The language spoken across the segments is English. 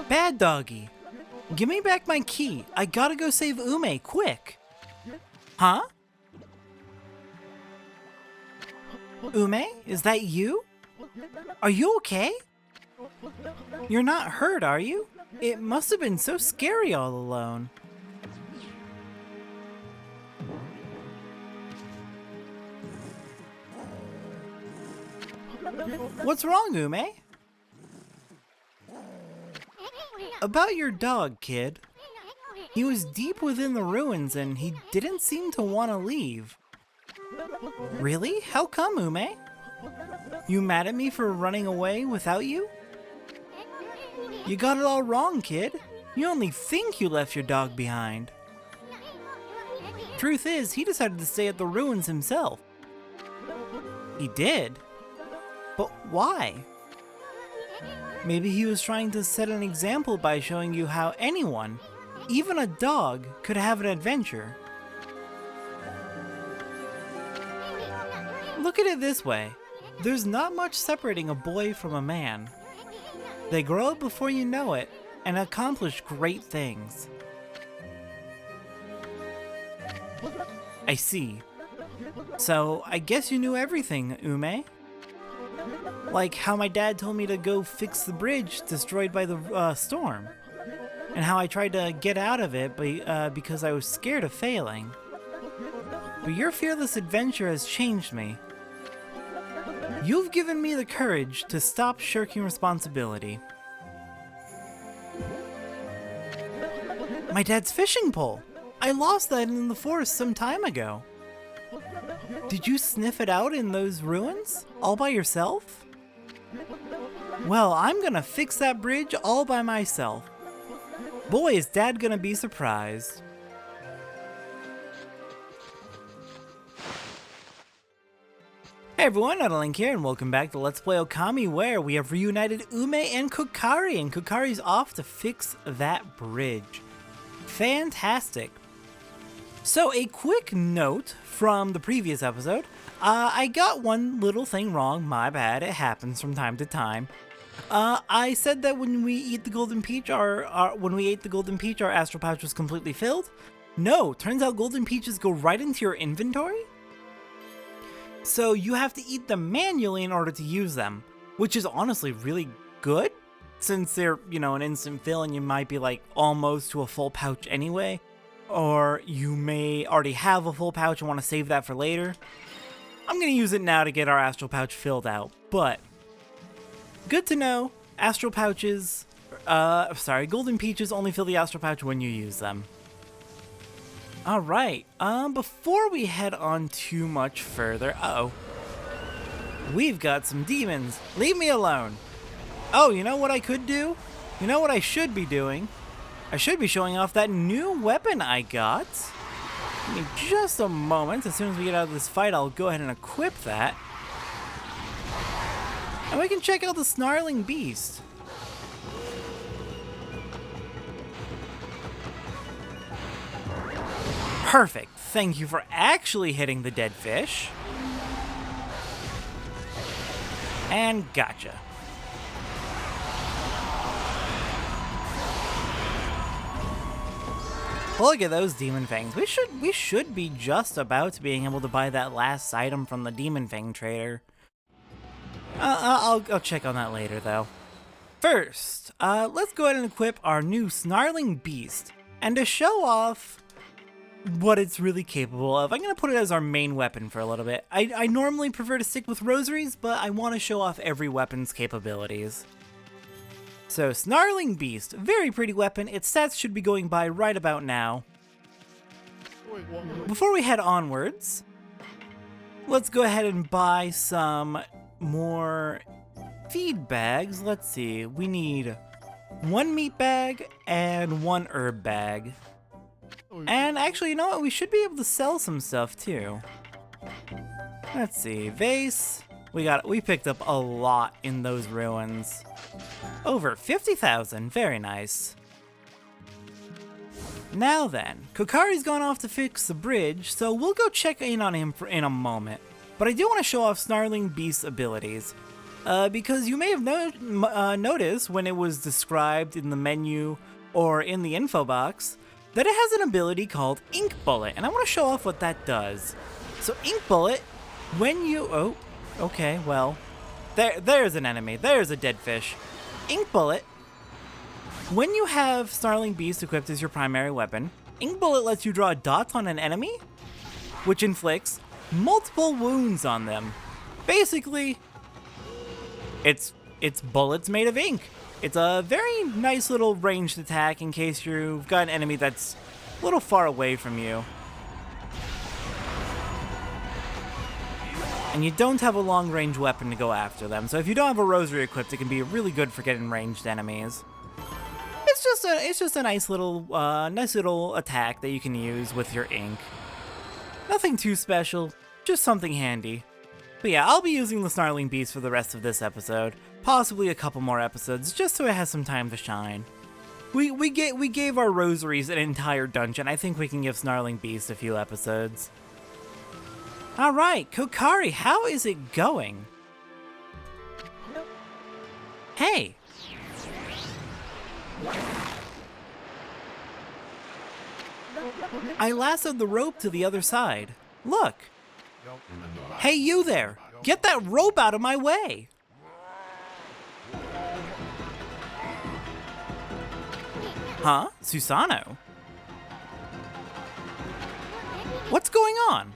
Bad doggy. Give me back my key. I gotta go save Ume, quick. Huh? Ume, is that you? Are you okay? You're not hurt, are you? It must have been so scary all alone. What's wrong, Ume? About your dog, kid. He was deep within the ruins and he didn't seem to want to leave. Really? How come, Ume? You mad at me for running away without you? You got it all wrong, kid. You only think you left your dog behind. Truth is, he decided to stay at the ruins himself. He did? But why? Maybe he was trying to set an example by showing you how anyone, even a dog, could have an adventure. Look at it this way. There's not much separating a boy from a man. They grow up before you know it and accomplish great things. I see. So, I guess you knew everything, Ume? Like how my dad told me to go fix the bridge destroyed by the storm. And how I tried to get out of it because I was scared of failing. But your fearless adventure has changed me. You've given me the courage to stop shirking responsibility. My dad's fishing pole! I lost that in the forest some time ago. Did you sniff it out in those ruins? All by yourself? Well, I'm gonna fix that bridge all by myself. Boy, is Dad gonna be surprised. Hey everyone, OniLink here, and welcome back to Let's Play Okami, where we have reunited Ume and Kokari, and Kokari's off to fix that bridge. Fantastic. So, a quick note from the previous episode. I got one little thing wrong, my bad, it happens from time to time. I said that when we eat the golden peach, our astral pouch was completely filled. No, turns out golden peaches go right into your inventory. So you have to eat them manually in order to use them, which is honestly really good, since they're, an instant fill and you might be like almost to a full pouch anyway, or you may already have a full pouch and want to save that for later. I'm going to use it now to get our astral pouch filled out, but good to know, golden peaches only fill the astral pouch when you use them. Alright, before we head on too much further, we've got some demons. Leave me alone. Oh, you know what I could do? You know what I should be doing? I should be showing off that new weapon I got. Give me just a moment. As soon as we get out of this fight, I'll go ahead and equip that. And we can check out the snarling beast. Perfect. Thank you for actually hitting the dead fish. And gotcha. Look at those demon fangs. We should be just about being able to buy that last item from the demon fang trader. I'll check on that later though. First, let's go ahead and equip our new snarling beast. And to show off what it's really capable of, I'm going to put it as our main weapon for a little bit. I normally prefer to stick with rosaries, but I want to show off every weapon's capabilities. So, Snarling Beast, very pretty weapon. Its stats should be going by right about now. Before we head onwards, let's go ahead and buy some more feed bags. Let's see, we need 1 meat bag and 1 herb bag. And actually, you know what? We should be able to sell some stuff too. Let's see, vase. We picked up a lot in those ruins. Over 50,000, very nice. Now then, Kokari's gone off to fix the bridge, so we'll go check in on him in a moment. But I do want to show off Snarling Beast's abilities. because you may have noticed when it was described in the menu or in the info box that it has an ability called Ink Bullet, and I want to show off what that does. So Ink Bullet, when you... Oh, okay, well, there's an enemy. There's a dead fish. Ink Bullet, when you have Snarling Beast equipped as your primary weapon, Ink Bullet lets you draw dots on an enemy, which inflicts multiple wounds on them. Basically, it's bullets made of ink. It's a very nice little ranged attack in case you've got an enemy that's a little far away from you. And you don't have a long range weapon to go after them, so if you don't have a rosary equipped, it can be really good for getting ranged enemies. It's just a nice little attack that you can use with your ink. Nothing too special, just something handy. But yeah, I'll be using the Snarling Beast for the rest of this episode, possibly a couple more episodes, just so it has some time to shine. We gave our rosaries an entire dungeon. I think we can give Snarling Beast a few episodes. Alright, Kokari, how is it going? Hey! I lassoed the rope to the other side. Look! Hey, you there! Get that rope out of my way! Huh? Susano? What's going on?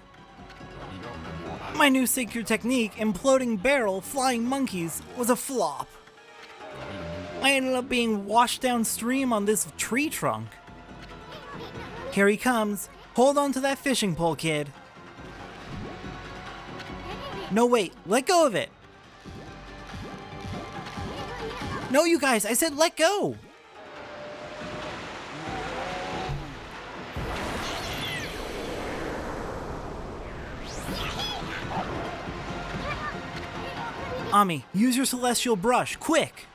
My new secret technique, imploding barrel, flying monkeys, was a flop. I ended up being washed downstream on this tree trunk. Here he comes. Hold on to that fishing pole, kid. No, wait. Let go of it. No, you guys, I said let go. Ami, use your celestial brush, quick!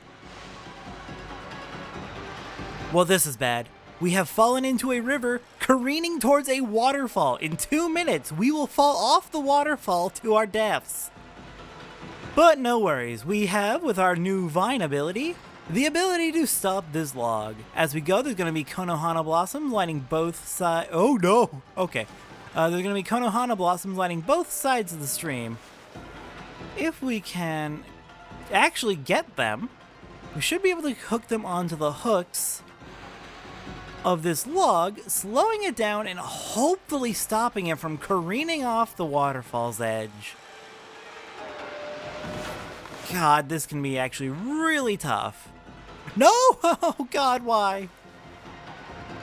Well, this is bad. We have fallen into a river, careening towards a waterfall. In 2 minutes, we will fall off the waterfall to our deaths. But no worries, we have, with our new vine ability, the ability to stop this log. As we go, there's going to be Konohana blossoms lining both sides. Oh no! Okay. There's going to be Konohana blossoms lining both sides of the stream. If we can actually get them, we should be able to hook them onto the hooks of this log, slowing it down and hopefully stopping it from careening off the waterfall's edge. God, this can be actually really tough. No! Oh God, why?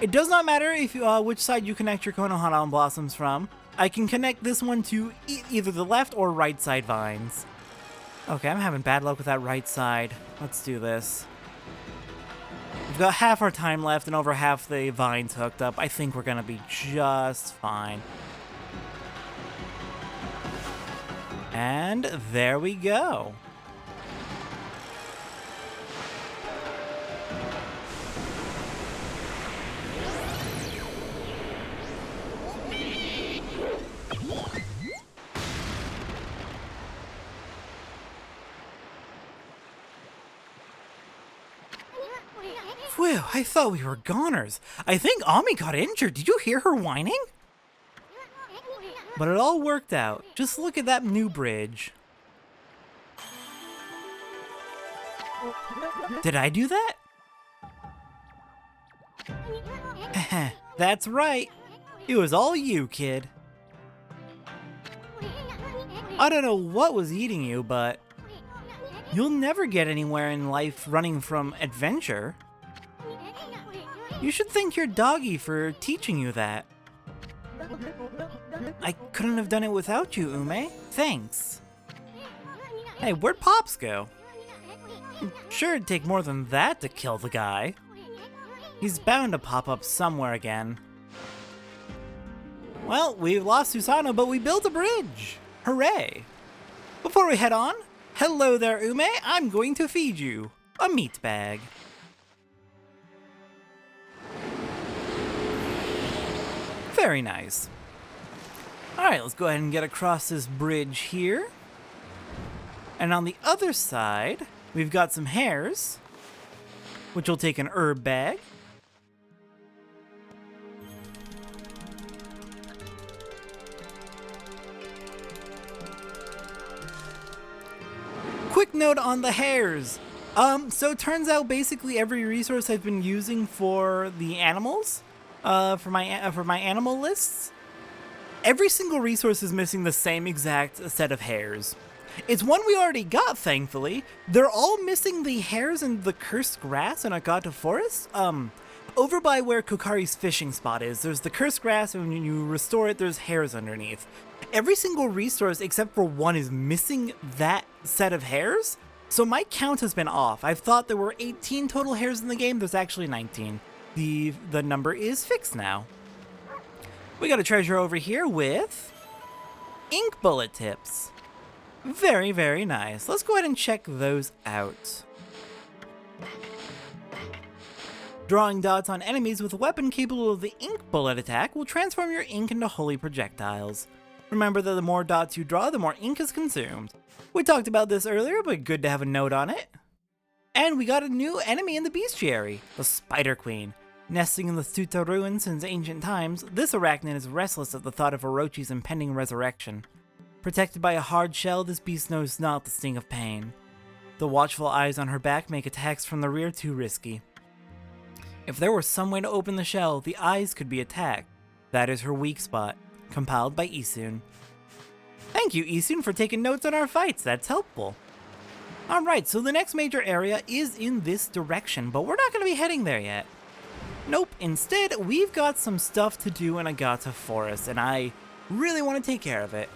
It does not matter if which side you connect your Konohana blossoms from. I can connect this one to either the left or right side vines. Okay, I'm having bad luck with that right side. Let's do this. We've got half our time left and over half the vines hooked up. I think we're gonna be just fine. And there we go. Phew, I thought we were goners. I think Ami got injured. Did you hear her whining? But it all worked out. Just look at that new bridge. Did I do that? That's right. It was all you, kid. I don't know what was eating you, but you'll never get anywhere in life running from adventure. You should thank your doggy for teaching you that. I couldn't have done it without you, Ume. Thanks. Hey, where'd Pops go? Sure, it'd take more than that to kill the guy. He's bound to pop up somewhere again. Well, we've lost Susano, but we built a bridge. Hooray! Before we head on, hello there, Ume. I'm going to feed you a meat bag. Very nice. Alright, let's go ahead and get across this bridge here. And on the other side, we've got some hares, which will take an herb bag. Quick note on the hares. So it turns out basically every resource I've been using for the animals, for my animal lists, every single resource is missing the same exact set of hares. It's one we already got, thankfully. They're all missing the hares and the cursed grass in Agata Forest. Over by where Kokari's fishing spot is, there's the cursed grass, and when you restore it, there's hares underneath. Every single resource except for one is missing that set of hares, so my count has been off. I've thought there were 18 total hares in the game, there's actually 19. The number is fixed now. We got a treasure over here with ink bullet tips. Very, very nice. Let's go ahead and check those out. Drawing dots on enemies with a weapon capable of the ink bullet attack will transform your ink into holy projectiles. Remember that the more dots you draw, the more ink is consumed. We talked about this earlier, but good to have a note on it. And we got a new enemy in the bestiary, the Spider Queen. Nesting in the Tsuta ruins since ancient times, this arachnid is restless at the thought of Orochi's impending resurrection. Protected by a hard shell, this beast knows not the sting of pain. The watchful eyes on her back make attacks from the rear too risky. If there were some way to open the shell, the eyes could be attacked. That is her weak spot. Compiled by Isun. Thank you, Isun, for taking notes on our fights. That's helpful. Alright, so the next major area is in this direction, but we're not going to be heading there yet. Nope, instead, we've got some stuff to do in Agata Forest, and I really want to take care of it.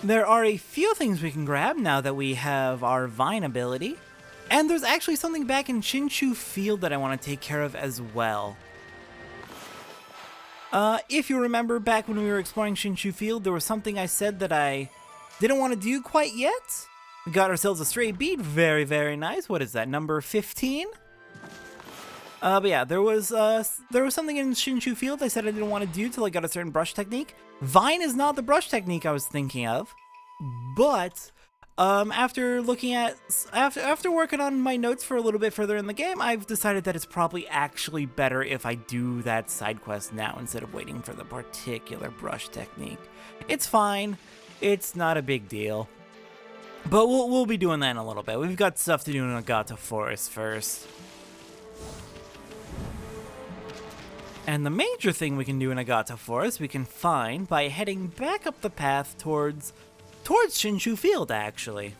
There are a few things we can grab now that we have our Vine ability, and there's actually something back in Shinshu Field that I want to take care of as well. If you remember back when we were exploring Shinshu Field, there was something I said that I didn't want to do quite yet. We got ourselves a stray bead, very, very nice. What is that, number 15? But yeah, there was something in Shinshu Field I said I didn't want to do till I got a certain brush technique. Vine is not the brush technique I was thinking of, but after working on my notes for a little bit further in the game, I've decided that it's probably actually better if I do that side quest now instead of waiting for the particular brush technique. It's fine, it's not a big deal, but we'll be doing that in a little bit. We've got stuff to do in Agata Forest first. And the major thing we can do in Agata Forest we can find by heading back up the path towards Shinshu Field, actually.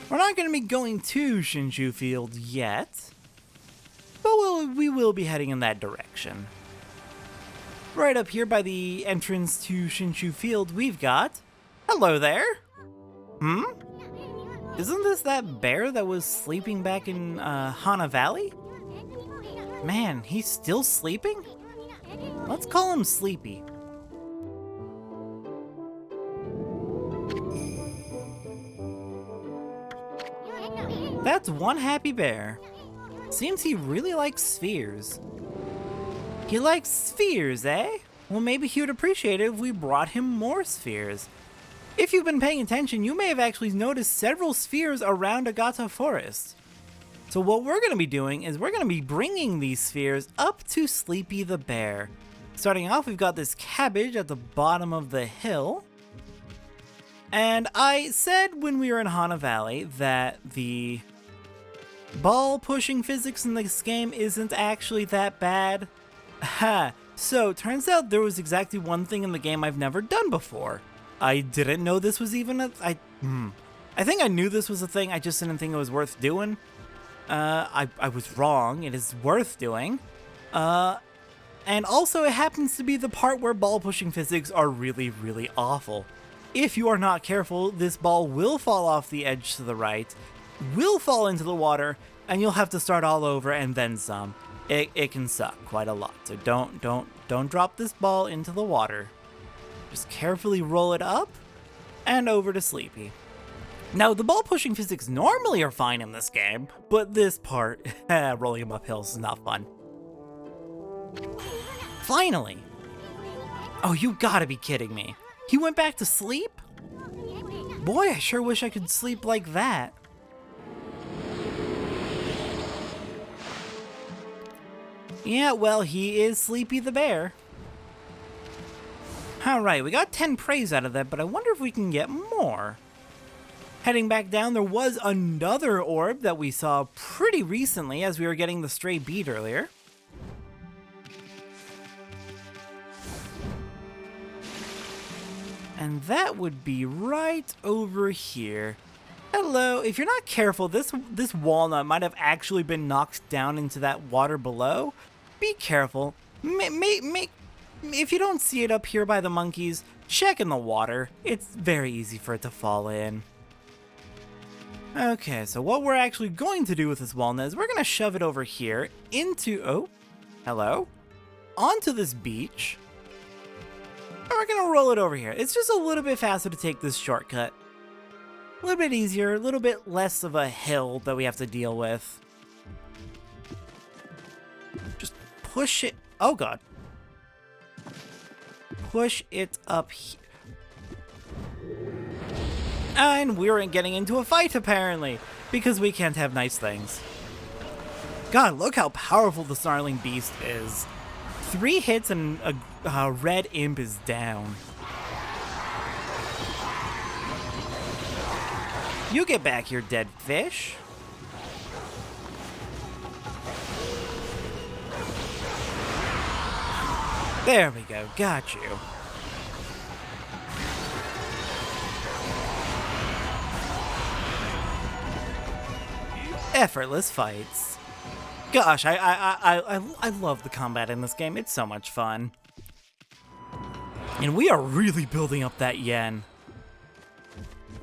We're not going to be going to Shinshu Field yet, but we will be heading in that direction. Right up here by the entrance to Shinshu Field, we've got... Hello there! Isn't this that bear that was sleeping back in Hana Valley? Man, he's still sleeping? Let's call him Sleepy. That's one happy bear. Seems he really likes spheres. He likes spheres, eh? Well, maybe he would appreciate it if we brought him more spheres. If you've been paying attention, you may have actually noticed several spheres around Agata Forest. So what we're going to be doing is we're going to be bringing these spheres up to Sleepy the bear. Starting off, we've got this cabbage at the bottom of the hill. And I said when we were in Hana Valley that the ball pushing physics in this game isn't actually that bad. Ha! So, turns out there was exactly one thing in the game I've never done before. I didn't know this was even I think I knew this was a thing, I just didn't think it was worth doing. I was wrong, it is worth doing. And also it happens to be the part where ball pushing physics are really, really awful. If you are not careful, this ball will fall off the edge to the right, will fall into the water, and you'll have to start all over and then some. It can suck quite a lot, so don't drop this ball into the water. Just carefully roll it up and over to Sleepy. Now, the ball pushing physics normally are fine in this game, but this part, rolling him up hills is not fun. Finally, Oh, you gotta be kidding me. He went back to sleep? Boy, I sure wish I could sleep like that. Yeah, well, he is Sleepy the Bear. Alright, we got 10 praise out of that, but I wonder if we can get more. Heading back down, there was another orb that we saw pretty recently as we were getting the stray bead earlier. And that would be right over here. Hello, if you're not careful, this walnut might have actually been knocked down into that water below. Be careful. If you don't see it up here by the monkeys, check in the water. It's very easy for it to fall in. Okay, so what we're actually going to do with this walnut is we're going to shove it over here into, oh, hello, onto this beach. And we're going to roll it over here. It's just a little bit faster to take this shortcut. A little bit easier, a little bit less of a hill that we have to deal with. Just push it, oh god. Push it up here. And we're getting into a fight, apparently, because we can't have nice things. God, look how powerful the snarling beast is. 3 hits and a red imp is down. You get back here, dead fish. There we go, got you. Effortless fights. Gosh, I love the combat in this game. It's so much fun. And we are really building up that yen.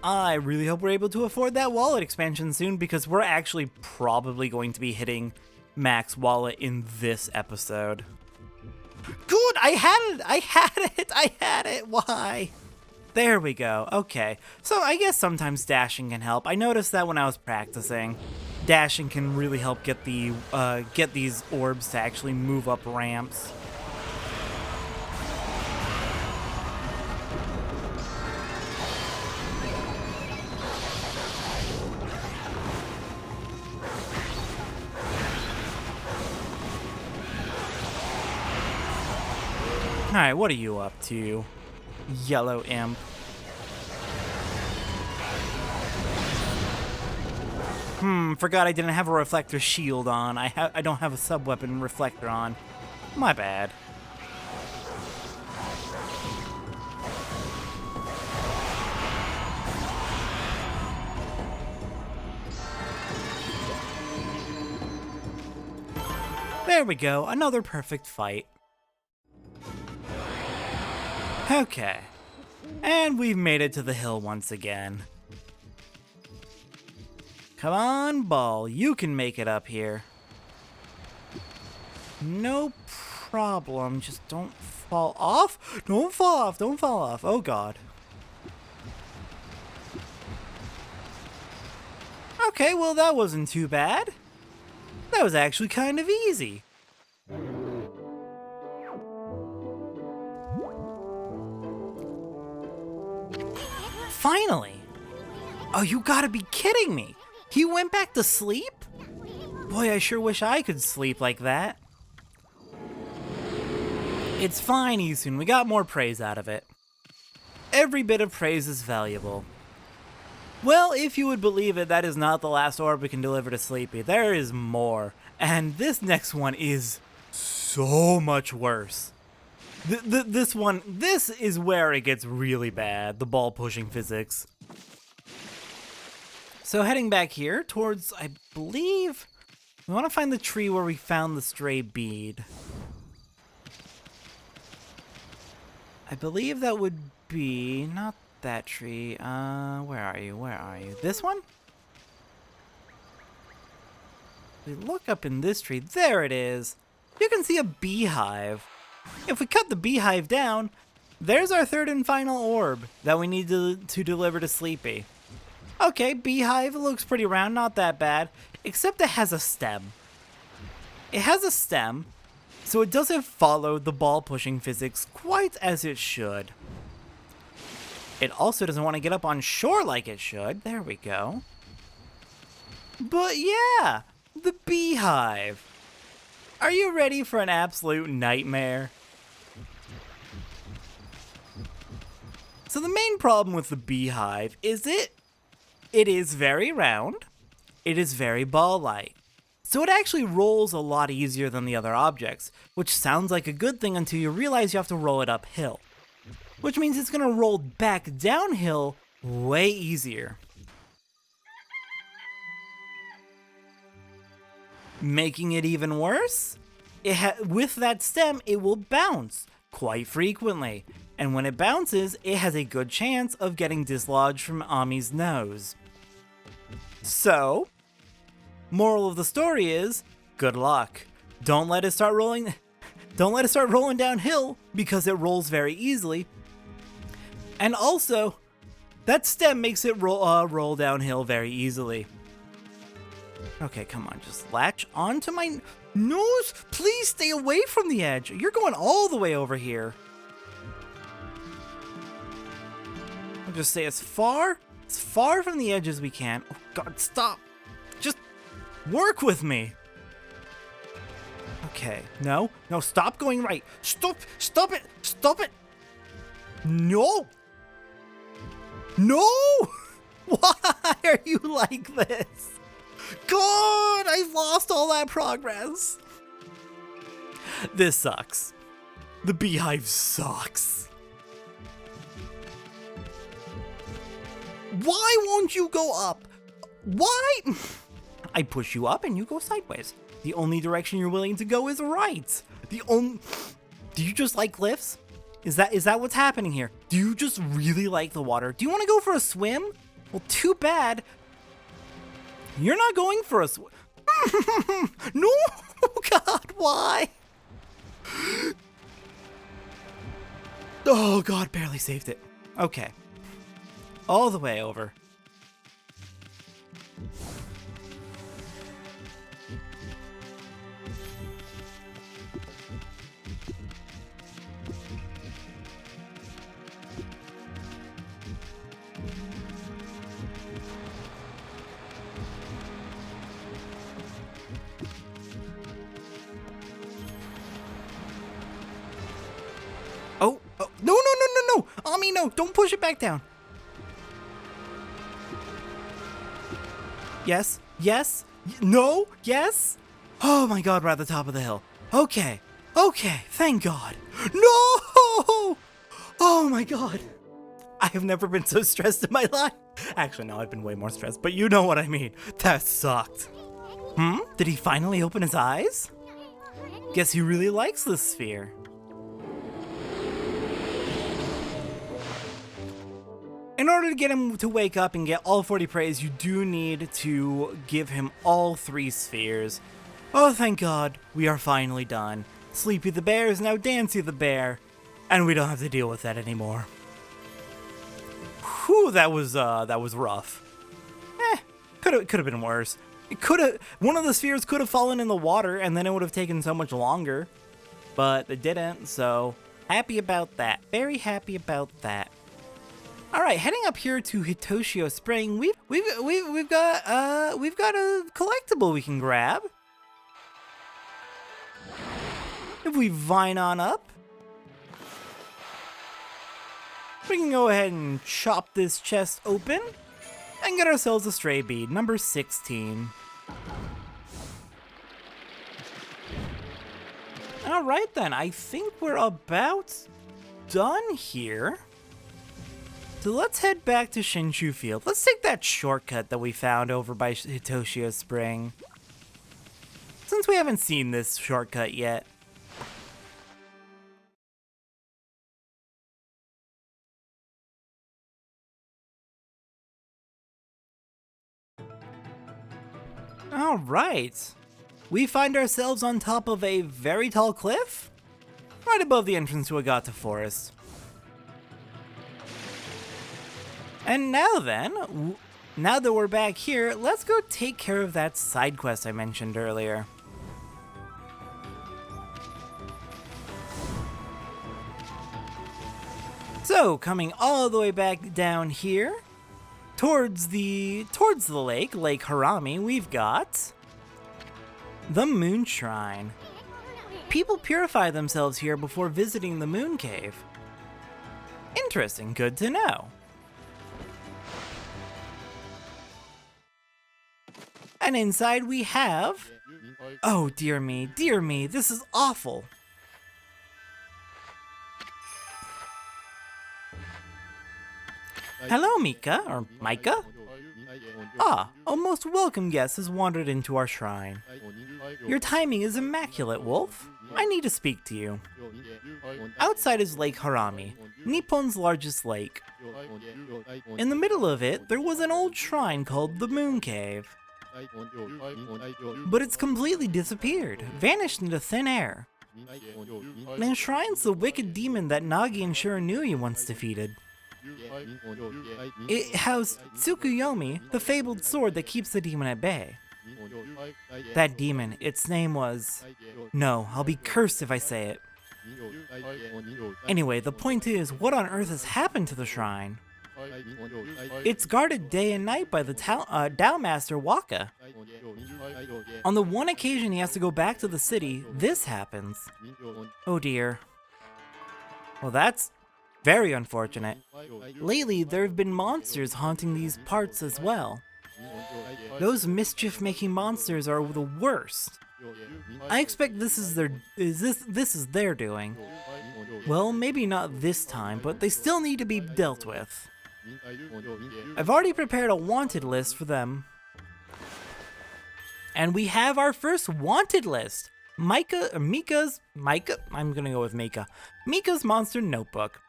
I really hope we're able to afford that wallet expansion soon, because we're actually probably going to be hitting max wallet in this episode. Good, I had it, why? There we go, okay. So I guess sometimes dashing can help. I noticed that when I was practicing. Dashing can really help get these orbs to actually move up ramps. Alright, what are you up to, yellow imp? Forgot I didn't have a reflector shield on. I don't have a sub-weapon reflector on. My bad. There we go, another perfect fight. Okay, and we've made it to the hill once again. Come on, ball, you can make it up here. No problem, just don't fall off. Don't fall off, don't fall off, oh god. Okay, well that wasn't too bad. That was actually kind of easy. Finally! Oh, you gotta be kidding me! He went back to sleep? Boy, I sure wish I could sleep like that. It's fine, Isun. We got more praise out of it. Every bit of praise is valuable. Well, if you would believe it, that is not the last orb we can deliver to Sleepy. There is more. And this next one is so much worse. This is where it gets really bad, the ball pushing physics. So heading back here towards, I believe, we want to find the tree where we found the stray bead. I believe that would be, not that tree, where are you? This one? We look up in this tree, there it is. You can see a beehive. If we cut the beehive down, there's our third and final orb that we need to deliver to Sleepy. Okay, beehive looks pretty round, not that bad, except it has a stem. It has a stem, so it doesn't follow the ball pushing physics quite as it should. It also doesn't want to get up on shore like it should. There we go. But yeah, the beehive. Are you ready for an absolute nightmare? So the main problem with the beehive is it is very round, it is very ball-like. So it actually rolls a lot easier than the other objects, which sounds like a good thing until you realize you have to roll it uphill. Which means it's going to roll back downhill way easier. Making it even worse, with that stem, it will bounce quite frequently. And when it bounces, it has a good chance of getting dislodged from Ami's nose. So, moral of the story is, good luck. Don't let it start rolling downhill because it rolls very easily. And also, that stem makes it roll downhill very easily. Okay, come on, just latch onto my nose. Please stay away from the edge. You're going all the way over here. I'll just stay as far from the edge as we can. Oh God, stop. Just work with me. Okay, no, stop going right. Stop it. No. Why are you like this? God, I've lost all that progress. This sucks. The beehive sucks. Why won't you go up? Why? I push you up and you go sideways. The only direction you're willing to go is right. Do you just like cliffs? Is that what's happening here? Do you just really like the water? Do you want to go for a swim? Well, too bad. You're not going for a swim. No, God, why? Oh, God, barely saved it. Okay. All the way over. Oh, no. Ami, no, don't push it back down. Yes, no, yes. Oh my God, we're at the top of the hill. Okay, thank God. No! Oh my God. I have never been so stressed in my life. Actually, no, I've been way more stressed, but you know what I mean. That sucked. Did he finally open his eyes? Guess he really likes this sphere. In order to get him to wake up and get all 40 praise, you do need to give him all 3 spheres. Oh, thank God, we are finally done. Sleepy the bear is now Dancy the bear, and we don't have to deal with that anymore. Whew, that was rough. Could have been worse. One of the spheres could have fallen in the water, and then it would have taken so much longer. But it didn't, so happy about that. Very happy about that. All right, heading up here to Hitoshio Spring, we've got a collectible we can grab. If we vine on up, we can go ahead and chop this chest open and get ourselves a stray bead, number 16. All right then, I think we're about done here. So let's head back to Shinshu Field. Let's take that shortcut that we found over by Hitoshio Spring, since we haven't seen this shortcut yet. All right. We find ourselves on top of a very tall cliff, right above the entrance to Agata Forest. And now that we're back here, let's go take care of that side quest I mentioned earlier. So, coming all the way back down here, towards the lake, Lake Harami, we've got the Moon Shrine. People purify themselves here before visiting the Moon Cave. Interesting, good to know. And inside we have... Oh, dear me, this is awful. Hello, Mika, or Micah? Ah, a most welcome guest has wandered into our shrine. Your timing is immaculate, Wolf. I need to speak to you. Outside is Lake Harami, Nippon's largest lake. In the middle of it, there was an old shrine called the Moon Cave. But it's completely disappeared, vanished into thin air. It enshrines the wicked demon that Nagi and Shiranui once defeated. It housed Tsukuyomi, the fabled sword that keeps the demon at bay. That demon, its name was... No, I'll be cursed if I say it. Anyway, the point is, what on earth has happened to the shrine? It's guarded day and night by the Tao Master Waka. On the one occasion he has to go back to the city, this happens. Oh dear. Well, that's very unfortunate. Lately, there have been monsters haunting these parts as well. Those mischief-making monsters are the worst. I expect this is their doing. Well, maybe not this time, but they still need to be dealt with. I've already prepared a wanted list for them. And we have our first wanted list. Mika's Monster Notebook.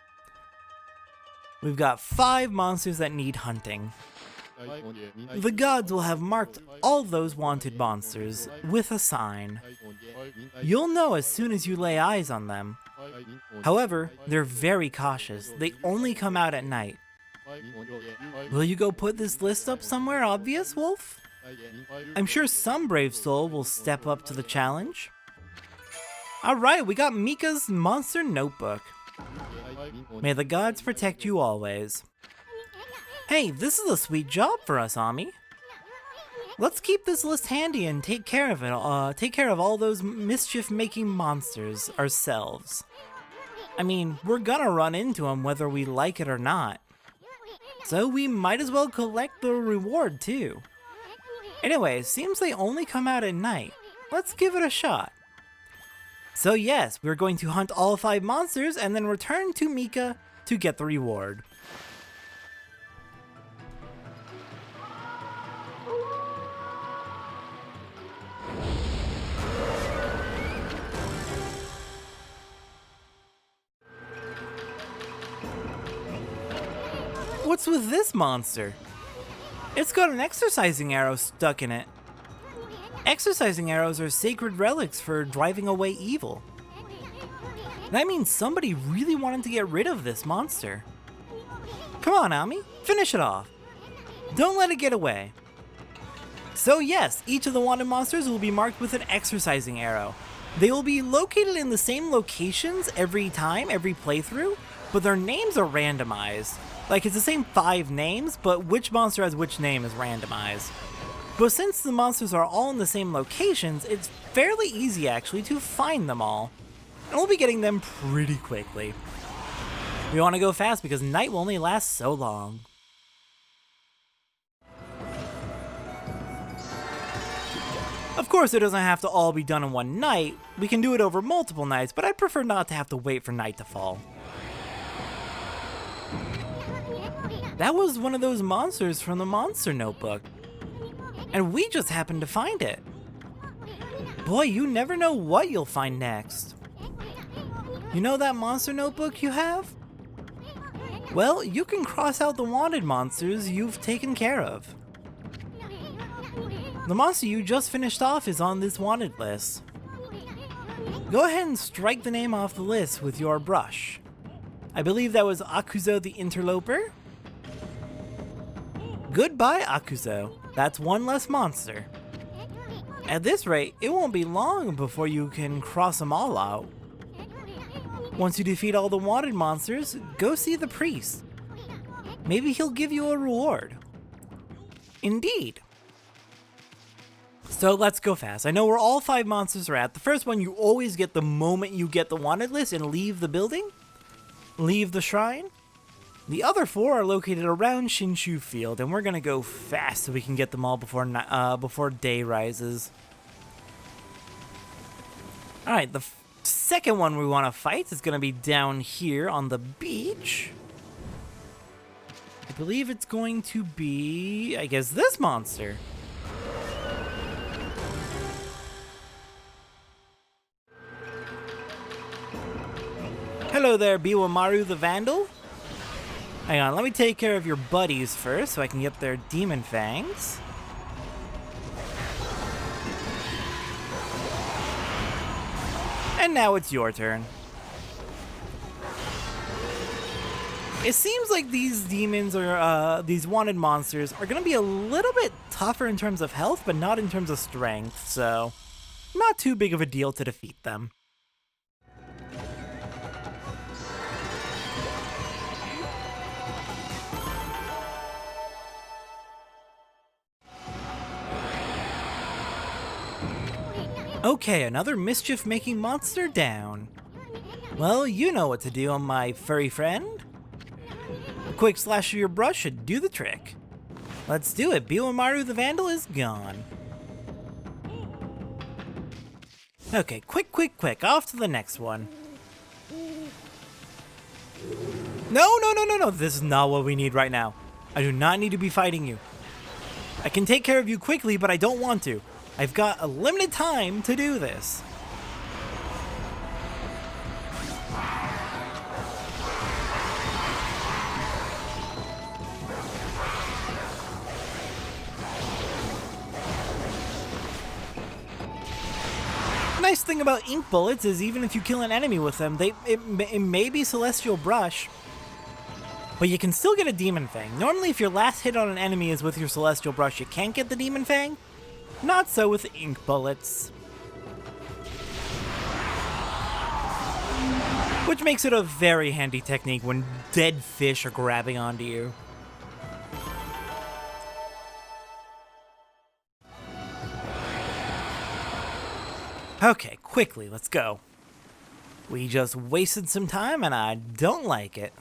We've got 5 monsters that need hunting. The gods will have marked all those wanted monsters with a sign. You'll know as soon as you lay eyes on them. However, they're very cautious. They only come out at night. Will you go put this list up somewhere obvious, Wolf? I'm sure some brave soul will step up to the challenge. Alright, we got Mika's Monster Notebook. May the gods protect you always. Hey, this is a sweet job for us, Ami. Let's keep this list handy and take care of it. Take care of all those mischief-making monsters ourselves. I mean, we're gonna run into them whether we like it or not. So we might as well collect the reward too. Anyway, seems they only come out at night. Let's give it a shot. So yes, we're going to hunt all 5 monsters and then return to Mika to get the reward. What's with this monster? It's got an exercising arrow stuck in it. Exercising arrows are sacred relics for driving away evil. That means somebody really wanted to get rid of this monster. Come on, Ami, finish it off. Don't let it get away. So yes, each of the wanted monsters will be marked with an exercising arrow. They will be located in the same locations every time, every playthrough, but their names are randomized. Like, it's the same 5 names, but which monster has which name is randomized. But since the monsters are all in the same locations, it's fairly easy actually to find them all. And we'll be getting them pretty quickly. We want to go fast because night will only last so long. Of course, it doesn't have to all be done in one night. We can do it over multiple nights, but I'd prefer not to have to wait for night to fall. That was one of those monsters from the Monster Notebook. And we just happened to find it. Boy, you never know what you'll find next. You know that Monster Notebook you have? Well, you can cross out the wanted monsters you've taken care of. The monster you just finished off is on this wanted list. Go ahead and strike the name off the list with your brush. I believe that was Akuzo the Interloper. Goodbye, Akuzo. That's one less monster. At this rate, it won't be long before you can cross them all out. Once you defeat all the wanted monsters, go see the priest. Maybe he'll give you a reward. Indeed. So let's go fast. I know where all 5 monsters are at. The first one you always get the moment you get the wanted list and leave the building. Leave the shrine. The other 4 are located around Shinshu Field, and we're gonna go fast so we can get them all before day rises. Alright, the second one we want to fight is gonna be down here on the beach. I believe it's going to be, I guess, this monster. Hello there, Biwamaru the Vandal. Hang on, let me take care of your buddies first so I can get their demon fangs. And now it's your turn. It seems like these demons or these wanted monsters are gonna be a little bit tougher in terms of health, but not in terms of strength, so not too big of a deal to defeat them. Okay, another mischief-making monster down. Well, you know what to do, my furry friend. A quick slash of your brush should do the trick. Let's do it. Biwamaru the Vandal is gone. Okay, quick. Off to the next one. No. This is not what we need right now. I do not need to be fighting you. I can take care of you quickly, but I don't want to. I've got a limited time to do this. Nice thing about ink bullets is even if you kill an enemy with them, it may be Celestial Brush, but you can still get a Demon Fang. Normally if your last hit on an enemy is with your Celestial Brush, you can't get the Demon Fang. Not so with ink bullets. Which makes it a very handy technique when dead fish are grabbing onto you. Okay, quickly, let's go. We just wasted some time and I don't like it.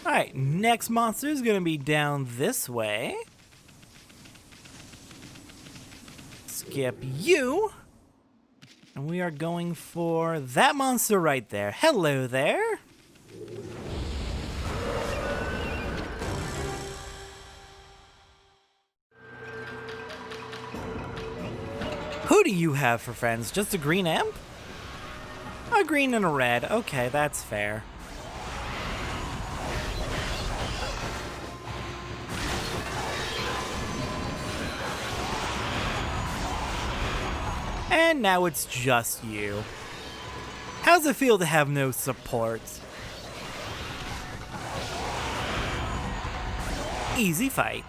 Alright, next monster is gonna be down this way. Skip you. And we are going for that monster right there. Hello there. Who do you have for friends? Just a green imp? A green and a red. Okay, that's fair. And now it's just you. How's it feel to have no support? Easy fight.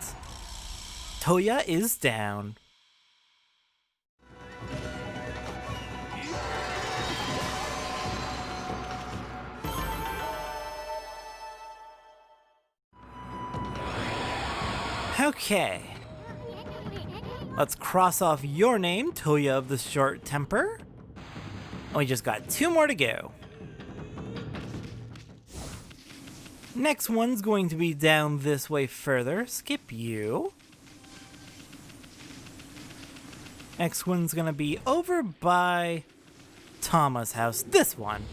Toya is down. Okay. Let's cross off your name, Toya of the Short Temper. And we just got 2 more to go. Next one's going to be down this way further. Skip you. Next one's gonna be over by Tama's house. This one.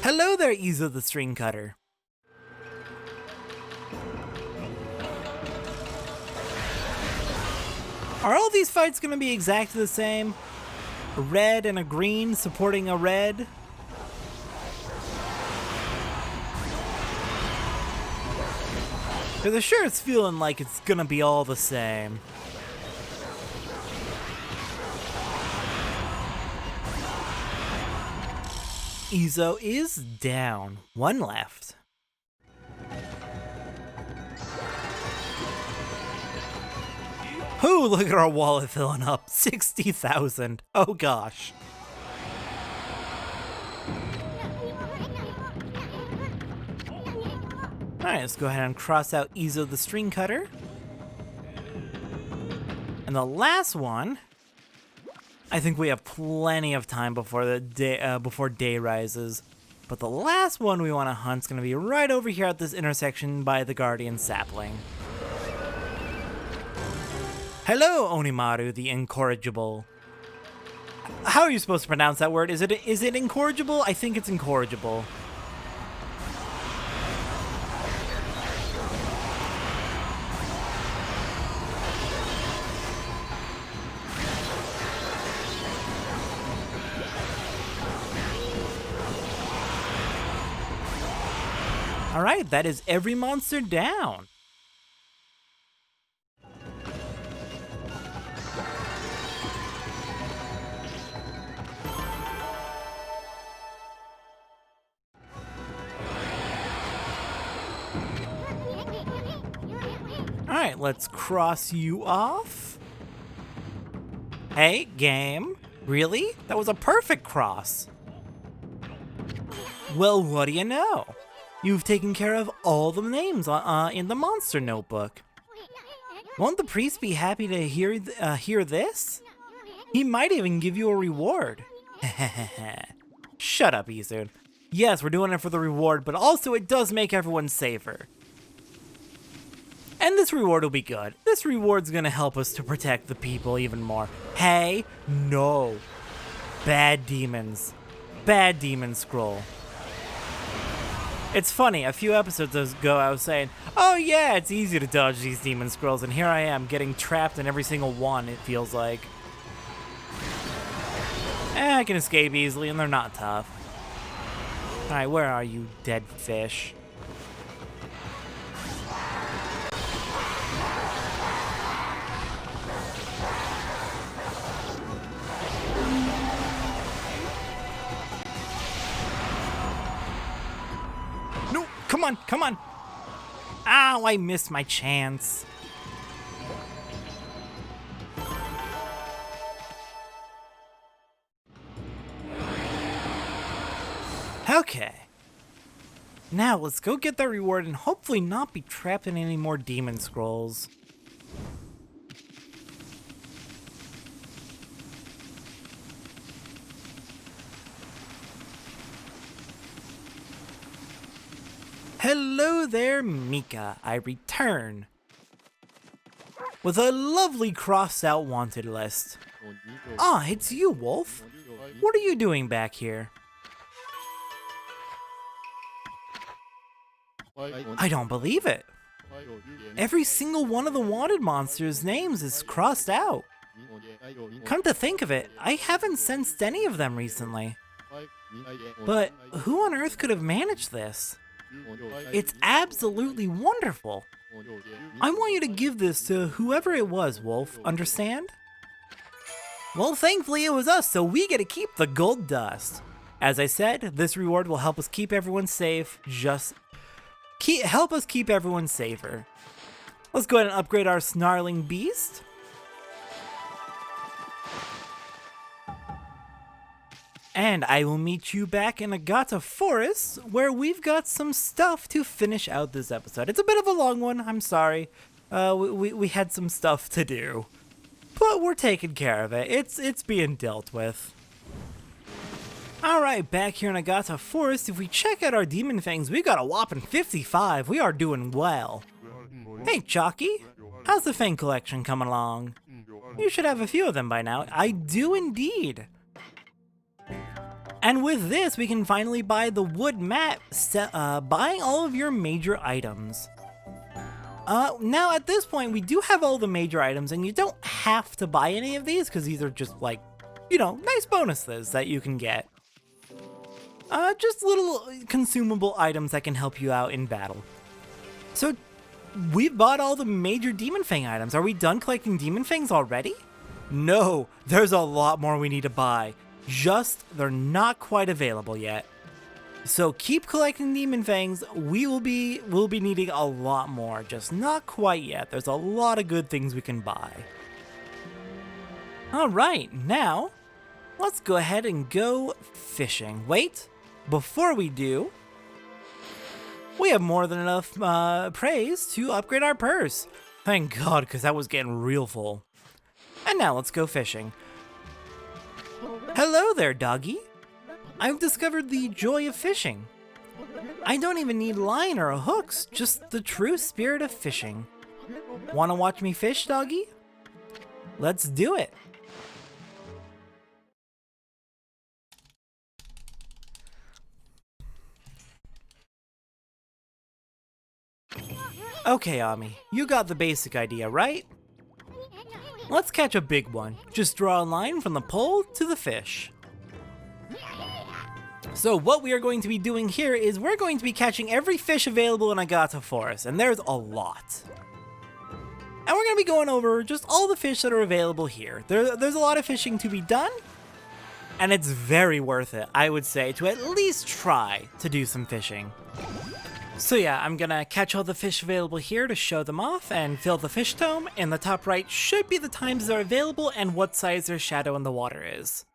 Hello there, Izo the String Cutter. Are all these fights going to be exactly the same? A red and a green supporting a red? Because sure it's feeling like it's going to be all the same. Izo is down. 1 left. Ooh, look at our wallet filling up. 60,000. Oh gosh. Alright, let's go ahead and cross out Izo the String Cutter. And the last one, I think we have plenty of time before the day before day rises. But the last one we want to hunt is going to be right over here at this intersection by the Guardian Sapling. Hello, Onimaru, the Incorrigible. How are you supposed to pronounce that word? Is it incorrigible? I think it's incorrigible. Alright, that is every monster down. Alright, let's cross you off. Hey, game. Really? That was a perfect cross. Well, what do you know? You've taken care of all the names in the monster notebook. Won't the priest be happy to hear this? He might even give you a reward. Shut up, Izun. Yes, we're doing it for the reward, but also it does make everyone safer. And this reward will be good. This reward's gonna help us to protect the people even more. Hey, no. Bad demons. Bad demon scroll. It's funny, a few episodes ago I was saying, oh yeah, it's easy to dodge these demon scrolls, and here I am, getting trapped in every single one, it feels like. I can escape easily, and they're not tough. Alright, where are you, dead fish? No, come on, come on! Ow, I missed my chance. Okay. Now let's go get that reward and hopefully not be trapped in any more demon scrolls. Hello there, Mika. I return with a lovely crossed out wanted list. Ah, it's you, Wolf. What are you doing back here? I don't believe it. Every single one of the wanted monsters' names is crossed out. Come to think of it, I haven't sensed any of them recently. But who on earth could have managed this? It's absolutely wonderful. I want you to give this to whoever it was, Wolf, understand? Well, thankfully it was us, so we get to keep the gold dust. As I said, this reward will help us keep everyone safe, help us keep everyone safer. Let's go ahead and upgrade our snarling beast. And I will meet you back in Agata Forest, where we've got some stuff to finish out this episode. It's a bit of a long one, I'm sorry. We had some stuff to do. But we're taking care of it. It's being dealt with. Alright, back here in Agata Forest, if we check out our Demon Fangs, we got a whopping 55. We are doing well. Hey, Chalky. How's the Fang collection coming along? You should have a few of them by now. I do indeed. And with this, we can finally buy the wood mat, buying all of your major items. Now at this point, we do have all the major items, and you don't have to buy any of these, because these are just like, you know, nice bonuses that you can get. Just little consumable items that can help you out in battle. So, we've bought all the major Demon Fang items. Are we done collecting Demon Fangs already? No, there's a lot more we need to buy. Just, they're not quite available yet. So keep collecting Demon Fangs. We'll be needing a lot more, just not quite yet. There's a lot of good things we can buy. Alright, now let's go ahead and go fishing. Wait, before we do, we have more than enough praise to upgrade our purse. Thank God, because that was getting real full. And now let's go fishing. Hello there, doggy. I've discovered the joy of fishing. I don't even need line or hooks, just the true spirit of fishing. Wanna watch me fish, doggy? Let's do it. Okay, Ami, you got the basic idea, right? Let's catch a big one. Just draw a line from the pole to the fish. So what we are going to be doing here is we're going to be catching every fish available in Agata Forest, and there's a lot. And we're going to be going over just all the fish that are available here. There's a lot of fishing to be done, and it's very worth it, I would say, to at least try to do some fishing. So yeah, I'm gonna catch all the fish available here to show them off and fill the fish tome. In the top right should be the times they're available and what size their shadow in the water is.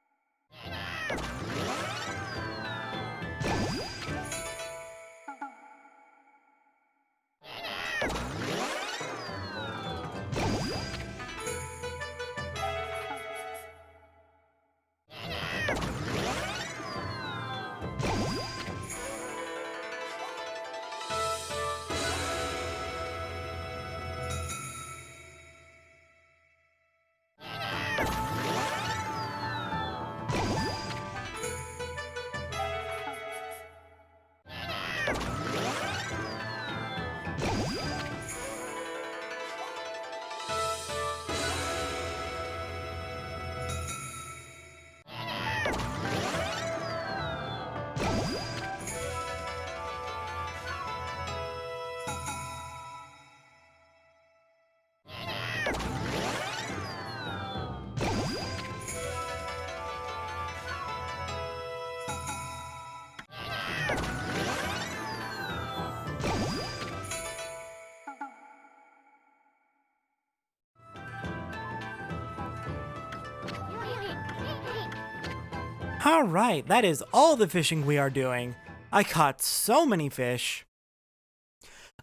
Alright, that is all the fishing we are doing. I caught so many fish.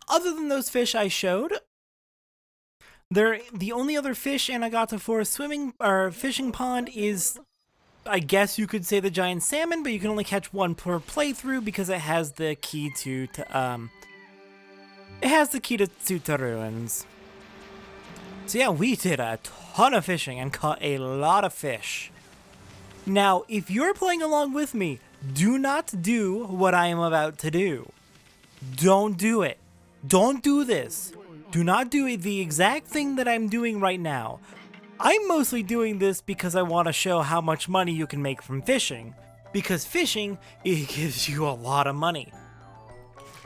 Other than those fish I showed, the only other fish in Agata Forest fishing pond is, I guess you could say, the giant salmon, but you can only catch one per playthrough because it has the key to Tsuta Ruins. So yeah, we did a ton of fishing and caught a lot of fish. Now, if you're playing along with me, do not do what I am about to do. Don't do it. Don't do this. Do not do the exact thing that I'm doing right now. I'm mostly doing this because I want to show how much money you can make from fishing. Because fishing, it gives you a lot of money.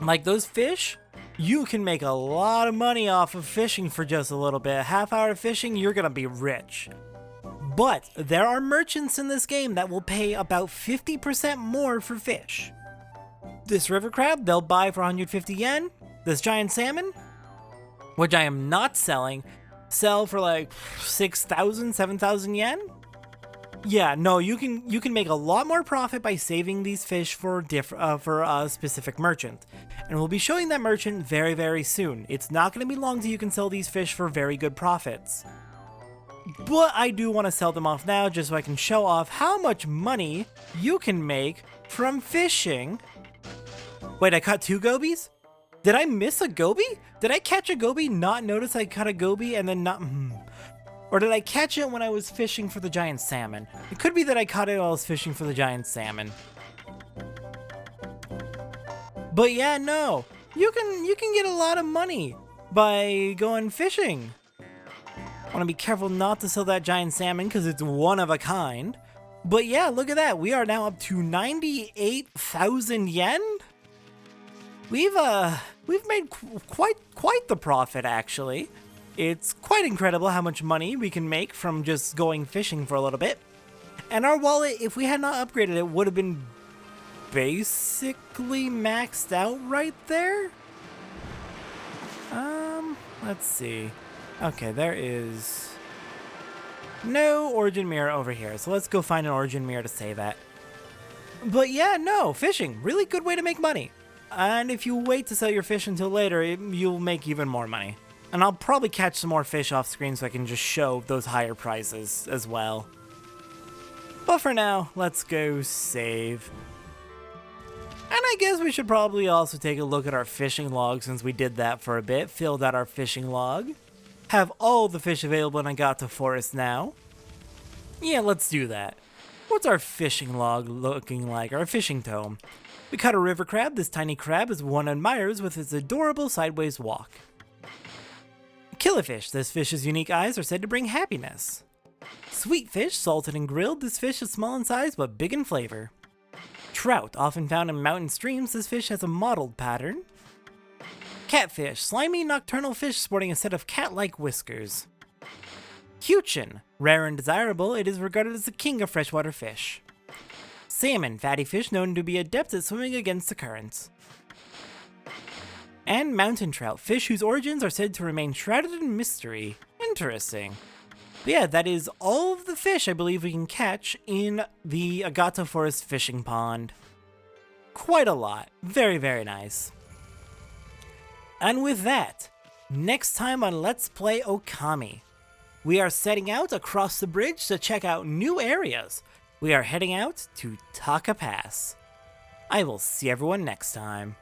Like those fish, you can make a lot of money off of fishing for just a little bit. Half hour of fishing, you're gonna be rich. But there are merchants in this game that will pay about 50% more for fish. This river crab, they'll buy for 150 yen. This giant salmon, which I am not selling, sell for like 6,000, 7,000 yen. Yeah, no, you can make a lot more profit by saving these fish for a specific merchant. And we'll be showing that merchant very, very soon. It's not going to be long till you can sell these fish for very good profits. But I do want to sell them off now just so I can show off how much money you can make from fishing. Wait, I caught 2 gobies? Did I miss a goby? Did I catch a goby, not notice I caught a goby, and then not... Or did I catch it when I was fishing for the giant salmon? It could be that I caught it while I was fishing for the giant salmon. But yeah, no. You can get a lot of money by going fishing. Want to be careful not to sell that giant salmon because it's one of a kind. But yeah, look at that. We are now up to 98,000 yen. We've made quite the profit, actually. It's quite incredible how much money we can make from just going fishing for a little bit. And our wallet, if we had not upgraded it, would have been basically maxed out right there. Let's see. Okay, there is... No origin mirror over here, so let's go find an origin mirror to save at. But yeah, no, fishing, really good way to make money. And if you wait to sell your fish until later, you'll make even more money. And I'll probably catch some more fish off screen so I can just show those higher prices as well. But for now, let's go save. And I guess we should probably also take a look at our fishing log since we did that for a bit. Filled out our fishing log. Have all the fish available in Agata Forest now. Yeah, let's do that. What's our fishing log looking like? Our fishing tome. We caught a river crab. This tiny crab is one admires with its adorable sideways walk. Killifish. This fish's unique eyes are said to bring happiness. Sweet fish, salted and grilled. This fish is small in size but big in flavor. Trout, often found in mountain streams. This fish has a mottled pattern. Catfish, slimy nocturnal fish sporting a set of cat-like whiskers. Huchin, rare and desirable, it is regarded as the king of freshwater fish. Salmon, fatty fish known to be adept at swimming against the currents. And mountain trout, fish whose origins are said to remain shrouded in mystery. Interesting. But yeah, that is all of the fish I believe we can catch in the Agata Forest fishing pond. Quite a lot. Very, very nice. And with that, next time on Let's Play Okami, we are setting out across the bridge to check out new areas. We are heading out to Taka Pass. I will see everyone next time.